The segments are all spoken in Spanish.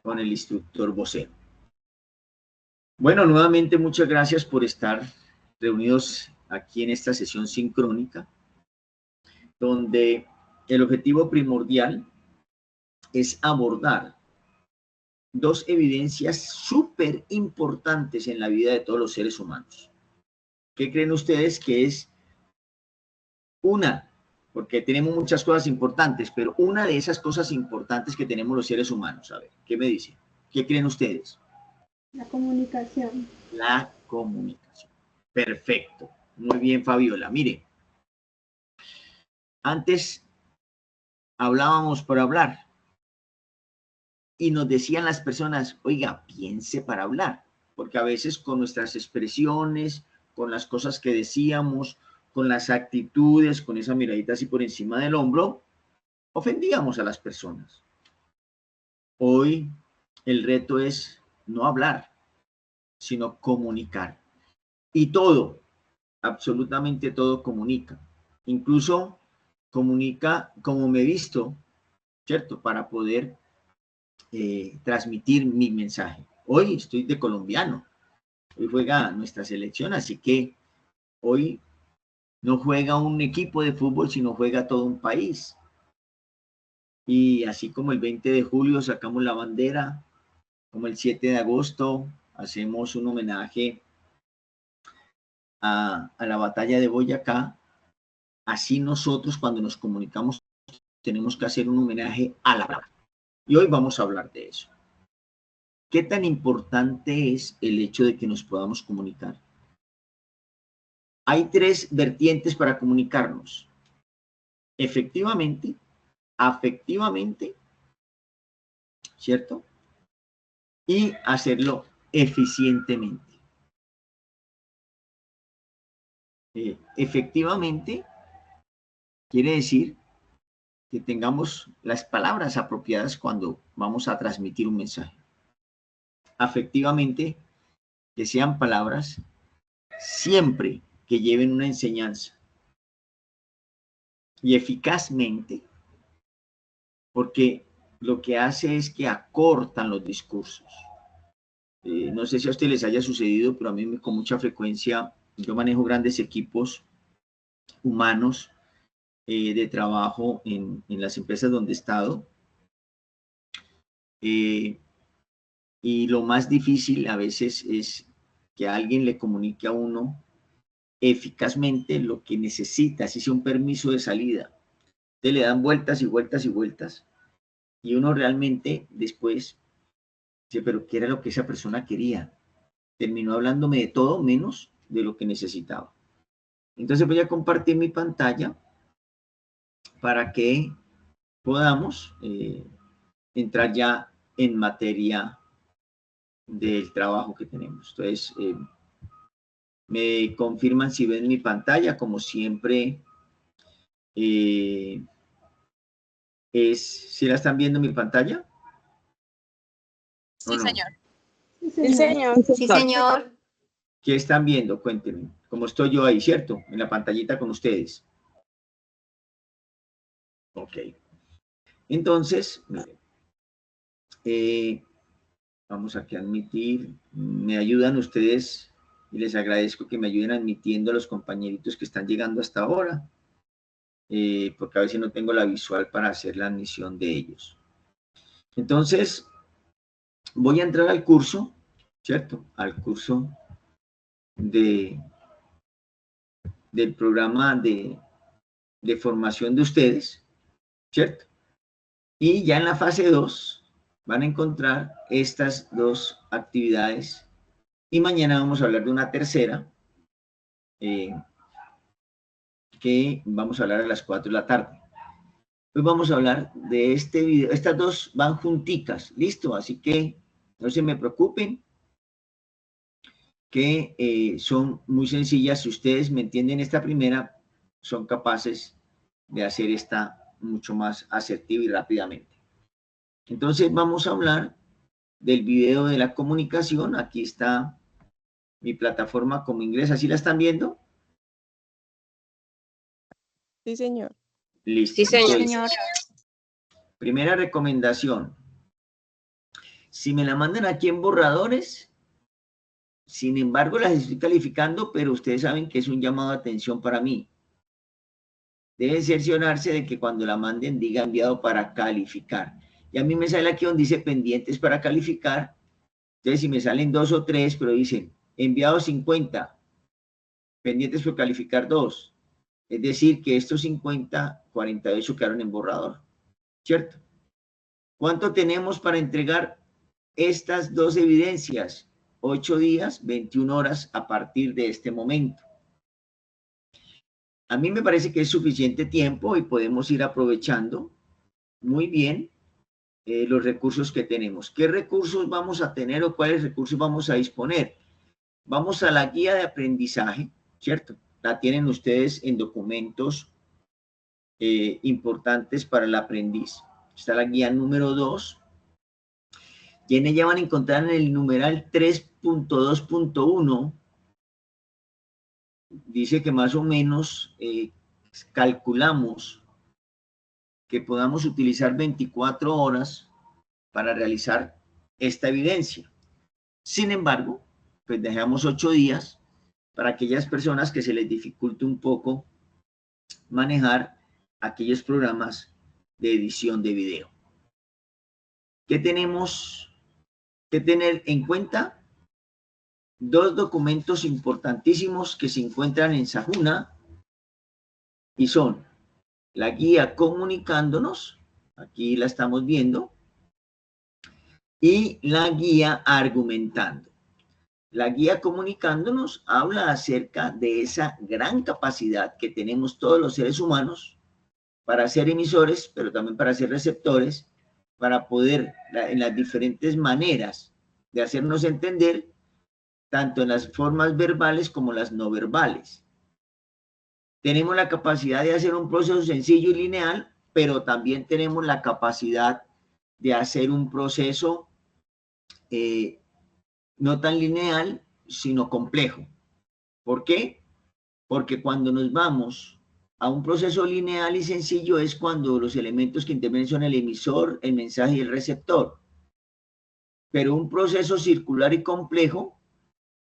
con el instructor vocero. Bueno, nuevamente muchas gracias por estar reunidos aquí en esta sesión sincrónica, donde el objetivo primordial es abordar dos evidencias súper importantes en la vida de todos los seres humanos. ¿Qué creen ustedes que es una? Porque tenemos muchas cosas importantes, pero una de esas cosas importantes que tenemos los seres humanos, a ver, ¿qué me dicen? ¿Qué creen ustedes? La comunicación. La comunicación. Perfecto. Muy bien, Fabiola. Mire, antes hablábamos por hablar y nos decían las personas, oiga, piense para hablar, porque a veces con nuestras expresiones, con las cosas que decíamos, con las actitudes, con esa miradita así por encima del hombro, ofendíamos a las personas. Hoy el reto es no hablar, sino comunicar. Y todo, absolutamente todo comunica. Incluso comunica como me he visto, ¿cierto? Para poder transmitir mi mensaje. Hoy estoy de colombiano. Hoy juega nuestra selección, así que hoy no juega un equipo de fútbol, sino juega todo un país. Y así como el 20 de julio sacamos la bandera, como el 7 de agosto hacemos un homenaje a la batalla de Boyacá, así nosotros cuando nos comunicamos tenemos que hacer un homenaje a la palabra. Y hoy vamos a hablar de eso. ¿Qué tan importante es el hecho de que nos podamos comunicar? Hay tres vertientes para comunicarnos. Efectivamente, afectivamente, ¿cierto? Y hacerlo eficientemente. Efectivamente quiere decir que tengamos las palabras apropiadas cuando vamos a transmitir un mensaje. Afectivamente, que sean palabras siempre que lleven una enseñanza. Y eficazmente, porque lo que hace es que acortan los discursos. No sé si a ustedes les haya sucedido, pero a mí con mucha frecuencia yo manejo grandes equipos humanos de trabajo en las empresas donde he estado. Y lo más difícil a veces es que alguien le comunique a uno eficazmente lo que necesita, así sea un permiso de salida. Entonces le dan vueltas y vueltas y vueltas y uno realmente después dice, pero ¿qué era lo que esa persona quería? Terminó hablándome de todo menos de lo que necesitaba. Entonces voy a compartir mi pantalla para que podamos entrar ya en materia del trabajo que tenemos. Entonces, me confirman si ven mi pantalla, como siempre. ¿Sí la están viendo mi pantalla? Sí, no? señor. Sí, señor. Sí, señor. ¿Qué están viendo? Cuéntenme. ¿Cómo estoy yo ahí, cierto? En la pantallita con ustedes. Ok. Entonces, miren. Vamos aquí a admitir. Me ayudan ustedes y les agradezco que me ayuden admitiendo a los compañeritos que están llegando hasta ahora. Porque a veces no tengo la visual para hacer la admisión de ellos. Entonces, voy a entrar al curso, ¿cierto? Al curso del programa de formación de ustedes, ¿cierto? Y ya en la fase 2 van a encontrar estas dos actividades y mañana vamos a hablar de una tercera que vamos a hablar a las 4 de la tarde. Hoy vamos a hablar de este video. Estas dos van junticas, ¿listo? Así que no se me preocupen, que son muy sencillas. Si ustedes me entienden esta primera, son capaces de hacer esta mucho más asertiva y rápidamente. Entonces vamos a hablar del video de la comunicación. Aquí está mi plataforma como inglés. ¿Así la están viendo? Sí, señor. Listo. Sí, señor. Entonces, primera recomendación. Si me la mandan aquí en borradores, sin embargo las estoy calificando, pero ustedes saben que es un llamado de atención para mí. Deben cerciorarse de que cuando la manden diga enviado para calificar. Y a mí me sale aquí donde dice pendientes para calificar. Entonces, si me salen 2 o 3, pero dicen enviado 50, pendientes por calificar 2. Es decir, que estos 50, 48 quedaron en borrador. ¿Cierto? ¿Cuánto tenemos para entregar estas dos evidencias? 8 días, 21 horas a partir de este momento. A mí me parece que es suficiente tiempo y podemos ir aprovechando muy bien los recursos que tenemos. ¿Qué recursos vamos a tener o cuáles recursos vamos a disponer? Vamos a la guía de aprendizaje, ¿cierto? La tienen ustedes en documentos importantes para el aprendiz. Está la guía número 2. Y en ella van a encontrar en el numeral 3.2.1, dice que más o menos calculamos que podamos utilizar 24 horas para realizar esta evidencia. Sin embargo, pues dejamos 8 días para aquellas personas que se les dificulte un poco manejar aquellos programas de edición de video. ¿Qué tenemos que tener en cuenta? Dos documentos importantísimos que se encuentran en Sajuna y son la guía comunicándonos, aquí la estamos viendo, y la guía argumentando. La guía comunicándonos habla acerca de esa gran capacidad que tenemos todos los seres humanos para ser emisores, pero también para ser receptores, para poder en las diferentes maneras de hacernos entender, tanto en las formas verbales como las no verbales. Tenemos la capacidad de hacer un proceso sencillo y lineal, pero también tenemos la capacidad de hacer un proceso no tan lineal, sino complejo. ¿Por qué? Porque cuando nos vamos a un proceso lineal y sencillo es cuando los elementos que intervienen son el emisor, el mensaje y el receptor. Pero un proceso circular y complejo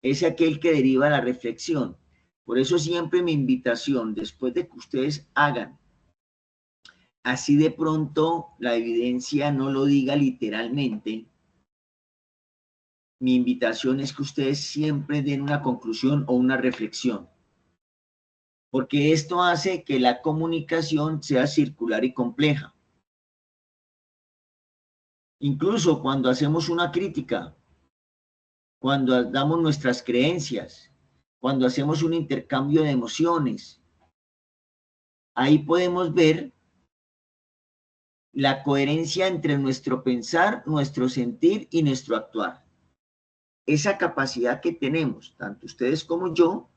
es aquel que deriva la reflexión. Por eso siempre mi invitación, después de que ustedes hagan, así de pronto la evidencia no lo diga literalmente, mi invitación es que ustedes siempre den una conclusión o una reflexión. Porque esto hace que la comunicación sea circular y compleja. Incluso cuando hacemos una crítica, cuando damos nuestras creencias, cuando hacemos un intercambio de emociones, ahí podemos ver la coherencia entre nuestro pensar, nuestro sentir y nuestro actuar. Esa capacidad que tenemos, tanto ustedes como yo,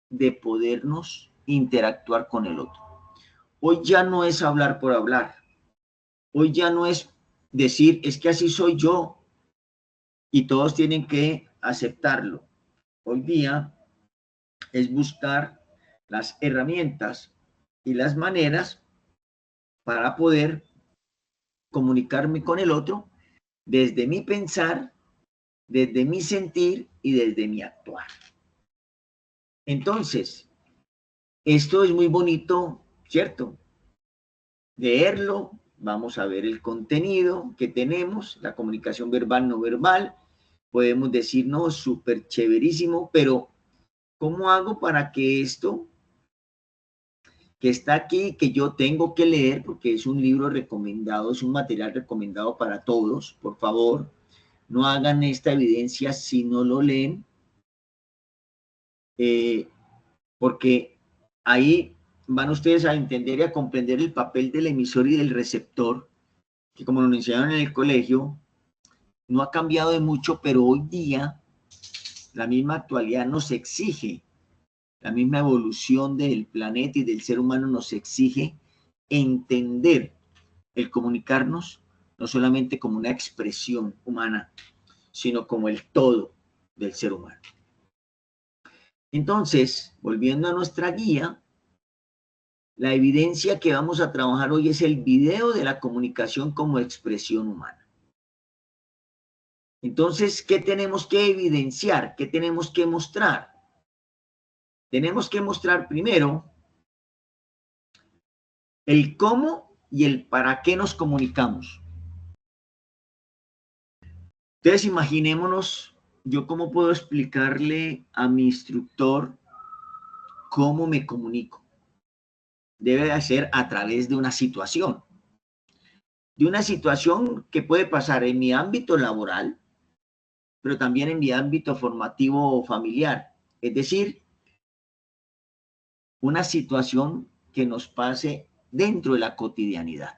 de podernos interactuar con el otro. Hoy ya no es hablar por hablar. Hoy ya no es decir, es que así soy yo y todos tienen que aceptarlo. Hoy día es buscar las herramientas y las maneras para poder comunicarme con el otro desde mi pensar, desde mi sentir y desde mi actuar. Entonces, esto es muy bonito, ¿cierto? Leerlo, vamos a ver el contenido que tenemos, la comunicación verbal, no verbal. Podemos decir, no, súper chéverísimo, pero ¿cómo hago para que esto que está aquí, que yo tengo que leer, porque es un libro recomendado, es un material recomendado para todos, por favor, no hagan esta evidencia si no lo leen, porque ahí van ustedes a entender y a comprender el papel del emisor y del receptor, que como nos enseñaron en el colegio, no ha cambiado de mucho, pero hoy día la misma actualidad nos exige, la misma evolución del planeta y del ser humano nos exige entender el comunicarnos no solamente como una expresión humana, sino como el todo del ser humano. Entonces, volviendo a nuestra guía, la evidencia que vamos a trabajar hoy es el video de la comunicación como expresión humana. Entonces, ¿qué tenemos que evidenciar? ¿Qué tenemos que mostrar? Tenemos que mostrar primero el cómo y el para qué nos comunicamos. Entonces, imaginémonos, yo cómo puedo explicarle a mi instructor cómo me comunico. Debe de ser a través de una situación. De una situación que puede pasar en mi ámbito laboral, pero también en mi ámbito formativo o familiar. Es decir, una situación que nos pase dentro de la cotidianidad.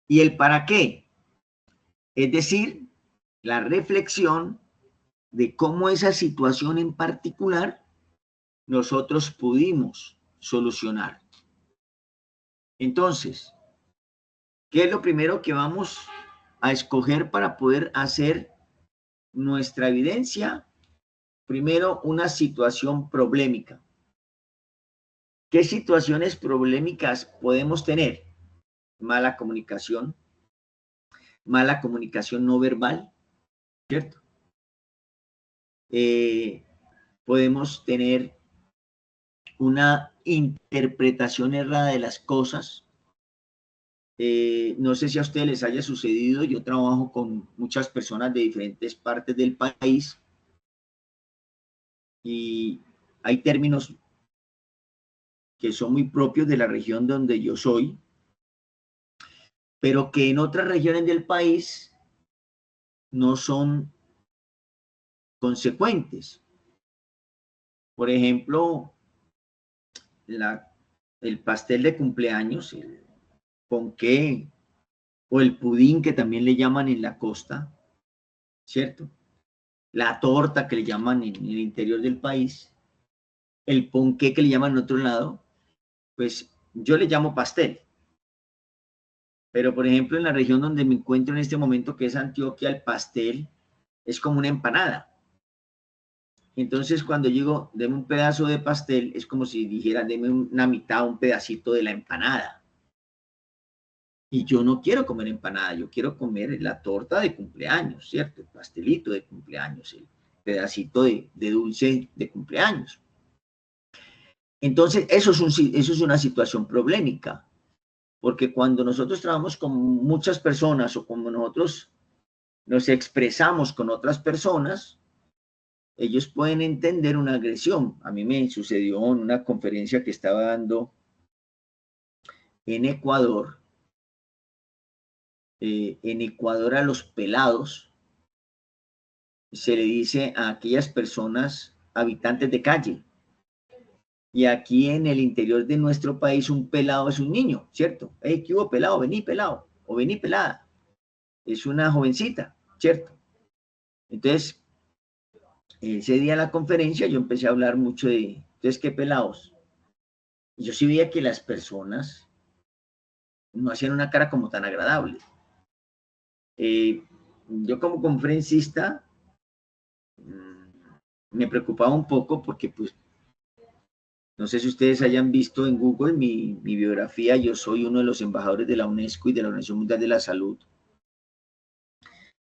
¿Y el para qué? Es decir, la reflexión de cómo esa situación en particular nosotros pudimos solucionar. Entonces, ¿qué es lo primero que vamos a escoger para poder hacer nuestra evidencia? Primero, una situación problemática. ¿Qué situaciones problemáticas podemos tener? Mala comunicación no verbal, ¿cierto? Podemos tener una interpretación errada de las cosas. No sé si a ustedes les haya sucedido, yo trabajo con muchas personas de diferentes partes del país y hay términos que son muy propios de la región donde yo soy, pero que en otras regiones del país no son consecuentes. Por ejemplo, el pastel de cumpleaños, el ponqué o el pudín que también le llaman en la costa, ¿cierto? La torta que le llaman en el interior del país, el ponqué que le llaman en otro lado, pues yo le llamo pastel. Pero, por ejemplo, en la región donde me encuentro en este momento, que es Antioquia, el pastel es como una empanada. Entonces, cuando digo, deme un pedazo de pastel, es como si dijera, deme una mitad, un pedacito de la empanada. Y yo no quiero comer empanada, yo quiero comer la torta de cumpleaños, ¿cierto? El pastelito de cumpleaños, el pedacito de dulce de cumpleaños. Entonces, eso es una situación problemática, porque cuando nosotros trabajamos con muchas personas o como nosotros nos expresamos con otras personas, ellos pueden entender una agresión. A mí me sucedió en una conferencia que estaba dando en Ecuador. En Ecuador a los pelados se le dice a aquellas personas habitantes de calle. Y aquí en el interior de nuestro país un pelado es un niño, ¿cierto? Hey, ¿qué hubo, pelado? Vení, pelado. O vení, pelada. Es una jovencita, ¿cierto? Entonces, ese día en la conferencia yo empecé a hablar mucho de, entonces, ¿qué pelados? Y yo sí veía que las personas no hacían una cara como tan agradable. Yo como conferencista me preocupaba un poco porque, pues, no sé si ustedes hayan visto en Google mi biografía, yo soy uno de los embajadores de la UNESCO y de la Organización Mundial de la Salud.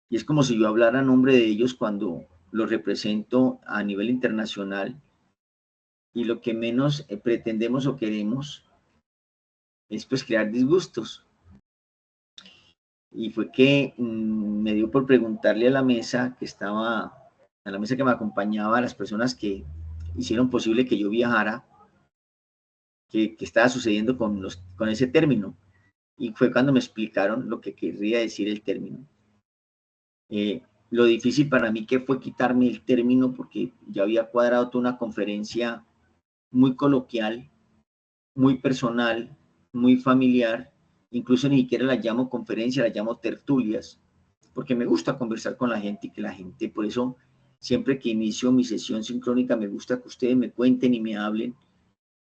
Y es como si yo hablara a nombre de ellos cuando los represento a nivel internacional. Y lo que menos pretendemos o queremos es pues crear disgustos. Y fue que me dio por preguntarle a la mesa que estaba, a la mesa que me acompañaba, a las personas que hicieron posible que yo viajara, que estaba sucediendo con ese término. Y fue cuando me explicaron lo que querría decir el término. Lo difícil para mí que fue quitarme el término porque ya había cuadrado toda una conferencia muy coloquial, muy personal, muy familiar, incluso ni siquiera la llamo conferencia, la llamo tertulias, porque me gusta conversar con la gente y que la gente, por eso siempre que inicio mi sesión sincrónica me gusta que ustedes me cuenten y me hablen,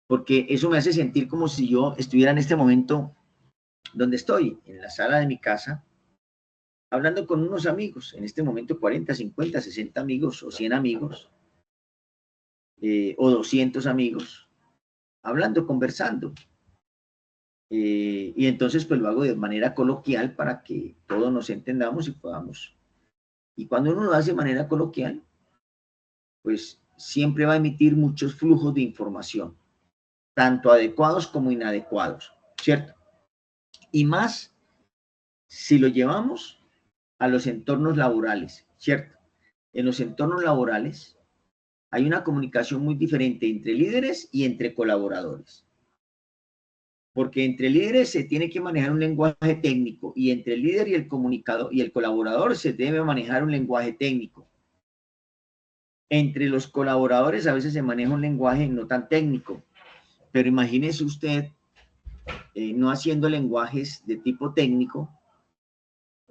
porque eso me hace sentir como si yo estuviera en este momento donde estoy, en la sala de mi casa, hablando con unos amigos, en este momento 40, 50, 60 amigos o 100 amigos, o 200 amigos, hablando, conversando. Y entonces pues lo hago de manera coloquial para que todos nos entendamos y podamos. Y cuando uno lo hace de manera coloquial, pues siempre va a emitir muchos flujos de información, tanto adecuados como inadecuados, ¿cierto? Y más si lo llevamos a los entornos laborales, ¿cierto? En los entornos laborales hay una comunicación muy diferente entre líderes y entre colaboradores. Porque entre líderes se tiene que manejar un lenguaje técnico y entre el líder y el comunicador y el colaborador se debe manejar un lenguaje técnico. Entre los colaboradores a veces se maneja un lenguaje no tan técnico, pero imagínese usted no haciendo lenguajes de tipo técnico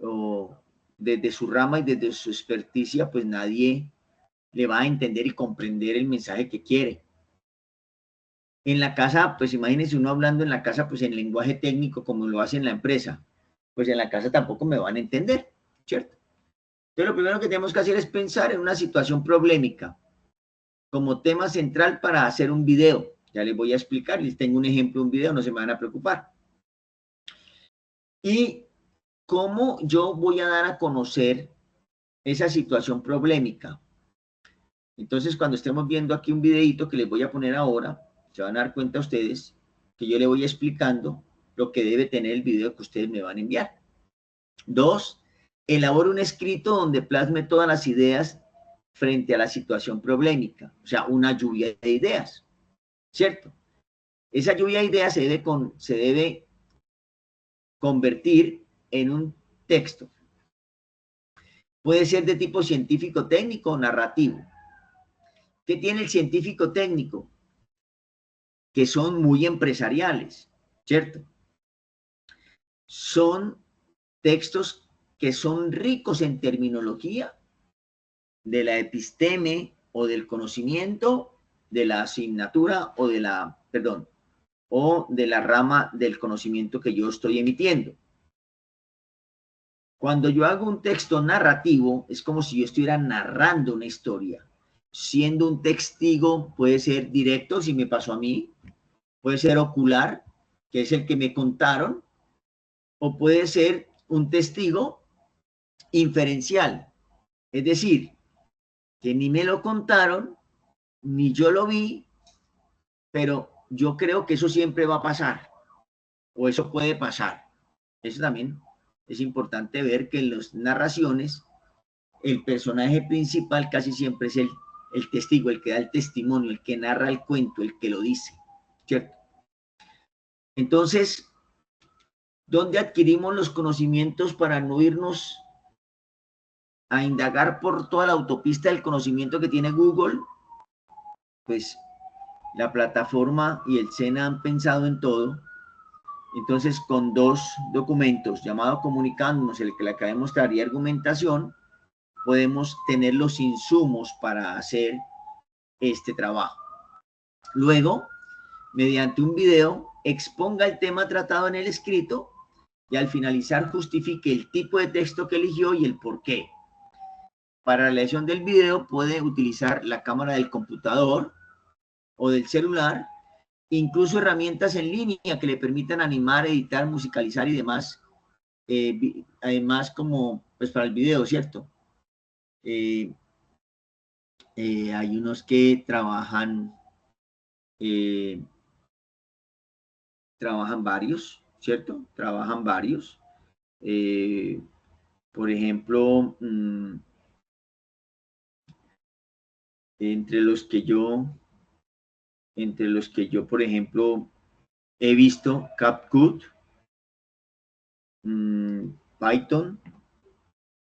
o desde su rama y desde su experticia, pues nadie le va a entender y comprender el mensaje que quiere. En la casa, pues imagínense uno hablando en la casa, pues en lenguaje técnico como lo hace en la empresa, pues en la casa tampoco me van a entender, ¿cierto? Entonces lo primero que tenemos que hacer es pensar en una situación problemática como tema central para hacer un video. Ya les voy a explicar, les tengo un ejemplo, un video, no se me van a preocupar. Y cómo yo voy a dar a conocer esa situación problemática. Entonces, cuando estemos viendo aquí un videito que les voy a poner ahora, se van a dar cuenta ustedes que yo le voy explicando lo que debe tener el video que ustedes me van a enviar. 2, elabore un escrito donde plasme todas las ideas frente a la situación problemática, o sea, una lluvia de ideas, ¿cierto? Esa lluvia de ideas se debe convertir en un texto. Puede ser de tipo científico, técnico o narrativo. ¿Qué tiene el científico técnico? Que son muy empresariales, ¿cierto? Son textos que son ricos en terminología de la episteme o del conocimiento, de la asignatura o de la, perdón, o de la rama del conocimiento que yo estoy emitiendo. Cuando yo hago un texto narrativo, es como si yo estuviera narrando una historia. Siendo un testigo, puede ser directo, si me pasó a mí, puede ser ocular, que es el que me contaron, o puede ser un testigo inferencial, es decir, que ni me lo contaron, ni yo lo vi, pero yo creo que eso siempre va a pasar, o eso puede pasar. Eso también es importante ver que en las narraciones, el personaje principal casi siempre es el testigo, el que da el testimonio, el que narra el cuento, el que lo dice, ¿cierto? Entonces, ¿dónde adquirimos los conocimientos para no irnos a indagar por toda la autopista del conocimiento que tiene Google? Pues la plataforma y el SENA han pensado en todo. Entonces, con 2 documentos llamados Comunicándonos, el que le acabé de mostrar, y Argumentación, podemos tener los insumos para hacer este trabajo. Luego, mediante un video, exponga el tema tratado en el escrito y al finalizar justifique el tipo de texto que eligió y el por qué. Para la realización del video puede utilizar la cámara del computador o del celular, incluso herramientas en línea que le permitan animar, editar, musicalizar y demás, además como pues para el video, ¿cierto? Hay unos que trabajan varios, ¿cierto? Trabajan varios. Por ejemplo, entre los que yo, por ejemplo, he visto CapCut, Python,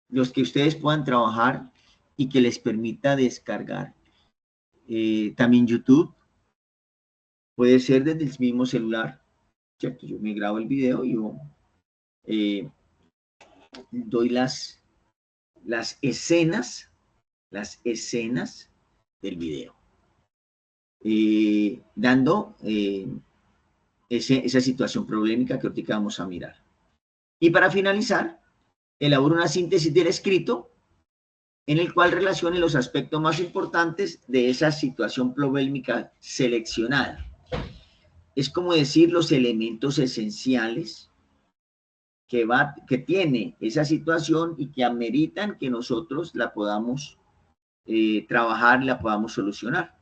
los que ustedes puedan trabajar y que les permita descargar. También YouTube, puede ser desde el mismo celular, ¿cierto? Yo me grabo el video y yo doy las escenas del video, dando esa situación problemática que ahorita vamos a mirar. Y para finalizar, elaboro una síntesis del escrito en el cual relacione los aspectos más importantes de esa situación problemática seleccionada. es como decir los elementos esenciales que tiene esa situación y que ameritan que nosotros la podamos trabajar, la podamos solucionar.